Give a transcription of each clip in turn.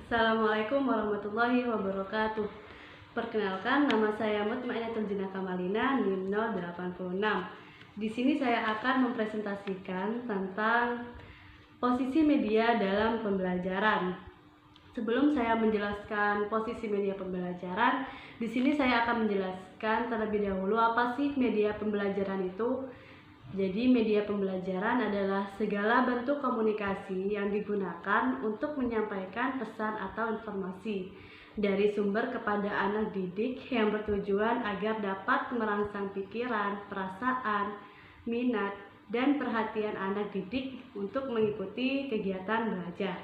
Assalamualaikum warahmatullahi wabarakatuh. Perkenalkan, nama saya Mutmainatul Jinah Kamalina, NIM 086. Di sini saya akan mempresentasikan tentang posisi media dalam pembelajaran. Sebelum saya menjelaskan posisi media pembelajaran, di sini saya akan menjelaskan terlebih dahulu apa sih media pembelajaran itu. Jadi, media pembelajaran adalah segala bentuk komunikasi yang digunakan untuk menyampaikan pesan atau informasi dari sumber kepada anak didik yang bertujuan agar dapat merangsang pikiran, perasaan, minat, dan perhatian anak didik untuk mengikuti kegiatan belajar.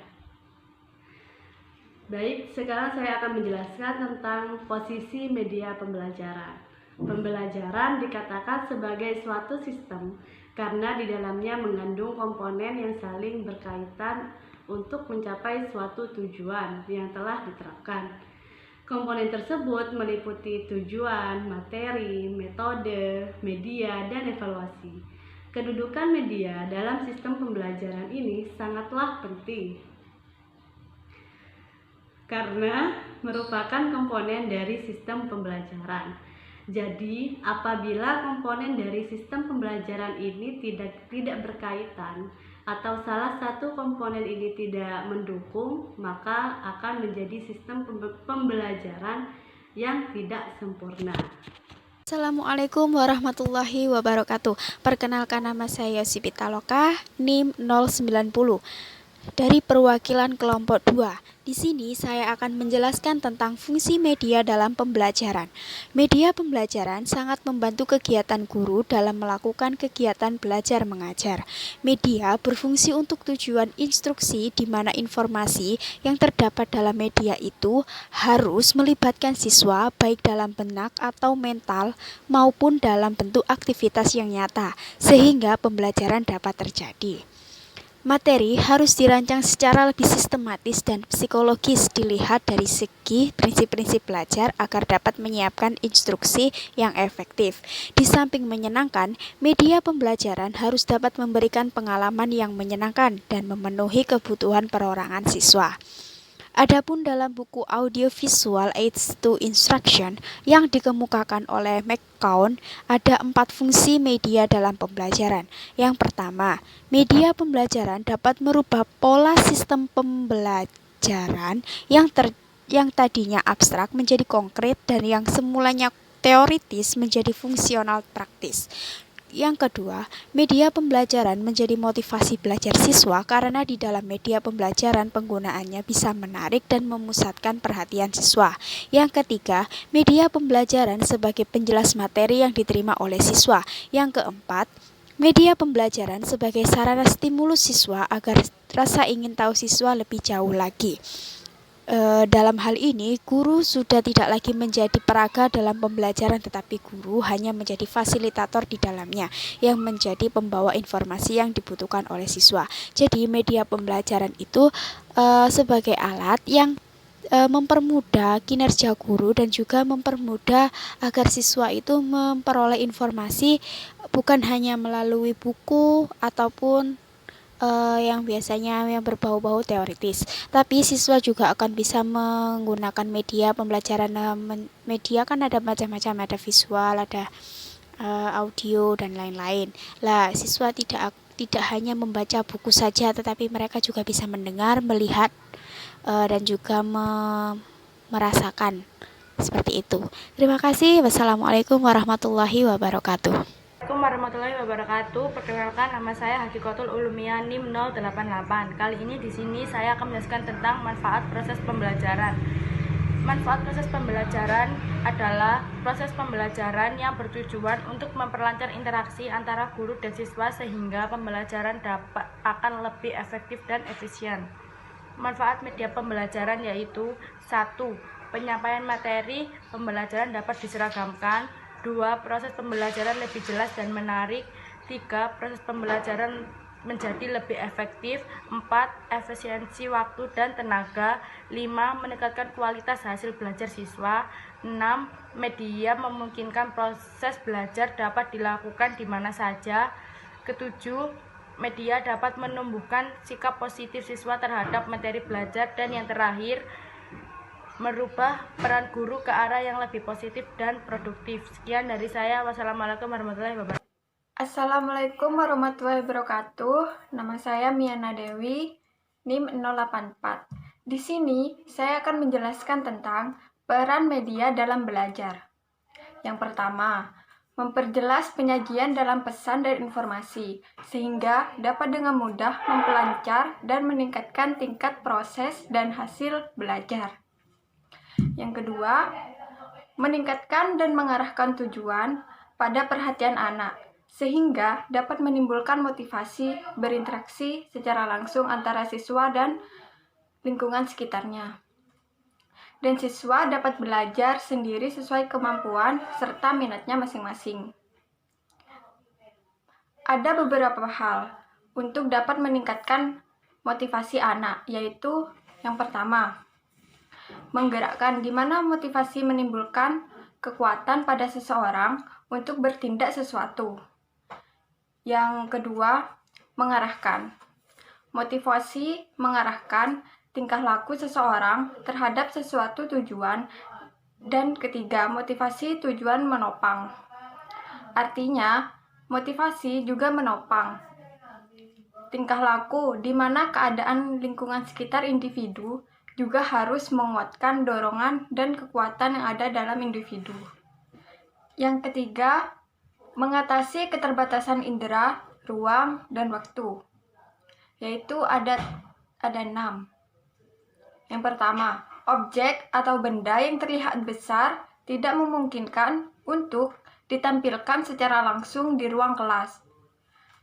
Baik, sekarang saya akan menjelaskan tentang posisi media pembelajaran. Pembelajaran dikatakan sebagai suatu sistem karena di dalamnya mengandung komponen yang saling berkaitan untuk mencapai suatu tujuan yang telah diterapkan. Komponen tersebut meliputi tujuan, materi, metode, media, dan evaluasi. Kedudukan media dalam sistem pembelajaran ini sangatlah penting karena merupakan komponen dari sistem pembelajaran. Jadi, apabila komponen dari sistem pembelajaran ini tidak berkaitan atau salah satu komponen ini tidak mendukung, maka akan menjadi sistem pembelajaran yang tidak sempurna. Assalamualaikum warahmatullahi wabarakatuh. Perkenalkan, nama saya Yosi Pitaloka, NIM 090 dari perwakilan kelompok 2. Di sini saya akan menjelaskan tentang fungsi media dalam pembelajaran. Media pembelajaran sangat membantu kegiatan guru dalam melakukan kegiatan belajar mengajar. Media berfungsi untuk tujuan instruksi di mana informasi yang terdapat dalam media itu harus melibatkan siswa baik dalam benak atau mental maupun dalam bentuk aktivitas yang nyata sehingga pembelajaran dapat terjadi. Materi harus dirancang secara lebih sistematis dan psikologis dilihat dari segi prinsip-prinsip belajar agar dapat menyiapkan instruksi yang efektif. Di samping menyenangkan, media pembelajaran harus dapat memberikan pengalaman yang menyenangkan dan memenuhi kebutuhan perorangan siswa. Adapun dalam buku Audiovisual Aids to Instruction yang dikemukakan oleh McCown, ada 4 fungsi media dalam pembelajaran. Yang pertama, media pembelajaran dapat merubah pola sistem pembelajaran yang tadinya abstrak menjadi konkret dan yang semulanya teoritis menjadi fungsional praktis. Yang kedua, media pembelajaran menjadi motivasi belajar siswa karena di dalam media pembelajaran penggunaannya bisa menarik dan memusatkan perhatian siswa. Yang ketiga, media pembelajaran sebagai penjelas materi yang diterima oleh siswa. Yang keempat, media pembelajaran sebagai sarana stimulus siswa agar rasa ingin tahu siswa lebih jauh lagi. Dalam hal ini, guru sudah tidak lagi menjadi peraga dalam pembelajaran, tetapi guru hanya menjadi fasilitator di dalamnya yang menjadi pembawa informasi yang dibutuhkan oleh siswa. Jadi, media pembelajaran itu sebagai alat yang mempermudah kinerja guru dan juga mempermudah agar siswa itu memperoleh informasi bukan hanya melalui buku ataupun yang biasanya yang berbau-bau teoritis, tapi siswa juga akan bisa menggunakan media pembelajaran. Media kan ada macam-macam, ada visual, ada audio dan lain-lain. Lah, siswa tidak hanya membaca buku saja, tetapi mereka juga bisa mendengar, melihat, dan juga merasakan seperti itu. Terima kasih. Wassalamualaikum warahmatullahi wabarakatuh. Assalamualaikum warahmatullahi wabarakatuh. Perkenalkan, nama saya Hakikotul Ulumiyah NIM 088. Kali ini di sini saya akan menjelaskan tentang manfaat proses pembelajaran. Manfaat proses pembelajaran adalah proses pembelajaran yang bertujuan untuk memperlancar interaksi antara guru dan siswa sehingga pembelajaran akan lebih efektif dan efisien. Manfaat media pembelajaran yaitu 1. Penyampaian materi pembelajaran dapat diseragamkan. 2. Proses pembelajaran lebih jelas dan menarik. 3. Proses pembelajaran menjadi lebih efektif. 4. Efisiensi waktu dan tenaga. 5. Meningkatkan kualitas hasil belajar siswa. 6. Media memungkinkan proses belajar dapat dilakukan di mana saja. Ketujuh, media dapat menumbuhkan sikap positif siswa terhadap materi belajar, dan yang terakhir, merubah peran guru ke arah yang lebih positif dan produktif. Sekian dari saya. Wassalamualaikum warahmatullahi wabarakatuh. Assalamualaikum warahmatullahi wabarakatuh. Nama saya Miana Dewi, NIM 084. Di sini saya akan menjelaskan tentang peran media dalam belajar. Yang pertama, memperjelas penyajian dalam pesan dan informasi, sehingga dapat dengan mudah memperlancar dan meningkatkan tingkat proses dan hasil belajar. Yang kedua, meningkatkan dan mengarahkan tujuan pada perhatian anak, sehingga dapat menimbulkan motivasi berinteraksi secara langsung antara siswa dan lingkungan sekitarnya. Dan siswa dapat belajar sendiri sesuai kemampuan serta minatnya masing-masing. Ada beberapa hal untuk dapat meningkatkan motivasi anak, yaitu yang pertama, menggerakkan, di mana motivasi menimbulkan kekuatan pada seseorang untuk bertindak sesuatu. Yang kedua, mengarahkan. Motivasi mengarahkan tingkah laku seseorang terhadap sesuatu tujuan. Dan ketiga, motivasi tujuan menopang. Artinya, motivasi juga menopang tingkah laku, di mana keadaan lingkungan sekitar individu juga harus menguatkan dorongan dan kekuatan yang ada dalam individu. Yang ketiga, mengatasi keterbatasan indera, ruang, dan waktu, yaitu ada 6. Yang pertama, objek atau benda yang terlihat besar tidak memungkinkan untuk ditampilkan secara langsung di ruang kelas.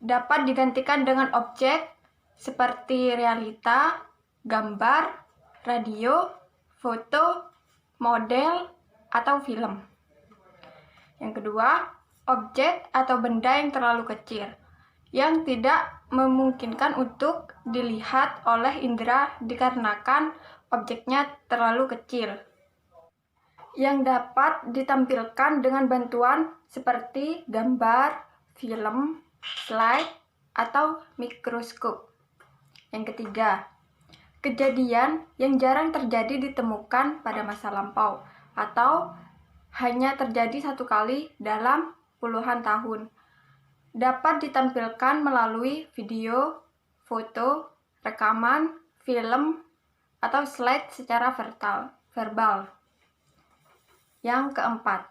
Dapat digantikan dengan objek seperti realita, gambar, radio, foto, model, atau film. Yang kedua, objek atau benda yang terlalu kecil, yang tidak memungkinkan untuk dilihat oleh indera dikarenakan objeknya terlalu kecil, yang dapat ditampilkan dengan bantuan seperti gambar, film, slide, atau mikroskop. Yang ketiga, kejadian yang jarang terjadi ditemukan pada masa lampau atau hanya terjadi satu kali dalam puluhan tahun. Dapat ditampilkan melalui video, foto, rekaman, film, atau slide secara verbal. Yang keempat,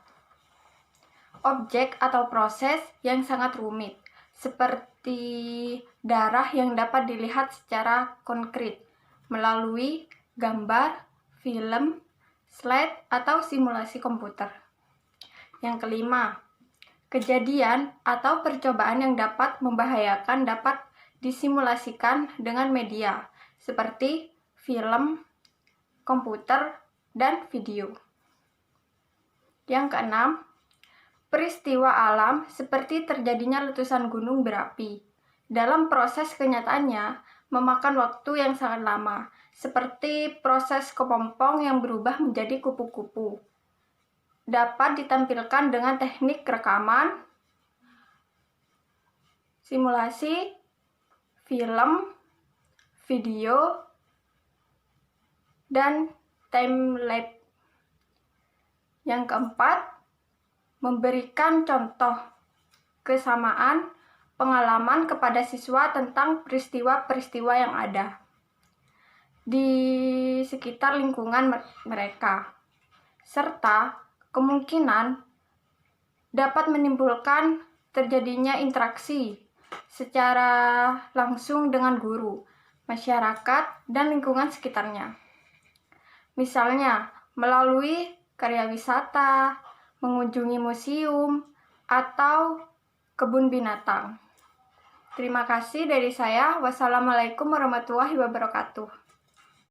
objek atau proses yang sangat rumit, seperti darah yang dapat dilihat secara konkret melalui gambar, film, slide, atau simulasi komputer. Yang kelima, kejadian atau percobaan yang dapat membahayakan dapat disimulasikan dengan media seperti film, komputer, dan video. Yang keenam, peristiwa alam seperti terjadinya letusan gunung berapi. Dalam proses kenyataannya memakan waktu yang sangat lama, seperti proses kepompong yang berubah menjadi kupu-kupu. Dapat ditampilkan dengan teknik rekaman, simulasi, film, video, dan time-lapse. Yang keempat, memberikan contoh kesamaan pengalaman kepada siswa tentang peristiwa-peristiwa yang ada di sekitar lingkungan mereka, serta kemungkinan dapat menimbulkan terjadinya interaksi secara langsung dengan guru, masyarakat, dan lingkungan sekitarnya. Misalnya, melalui karya wisata, mengunjungi museum, atau kebun binatang. Terima kasih dari saya. Wassalamualaikum warahmatullahi wabarakatuh.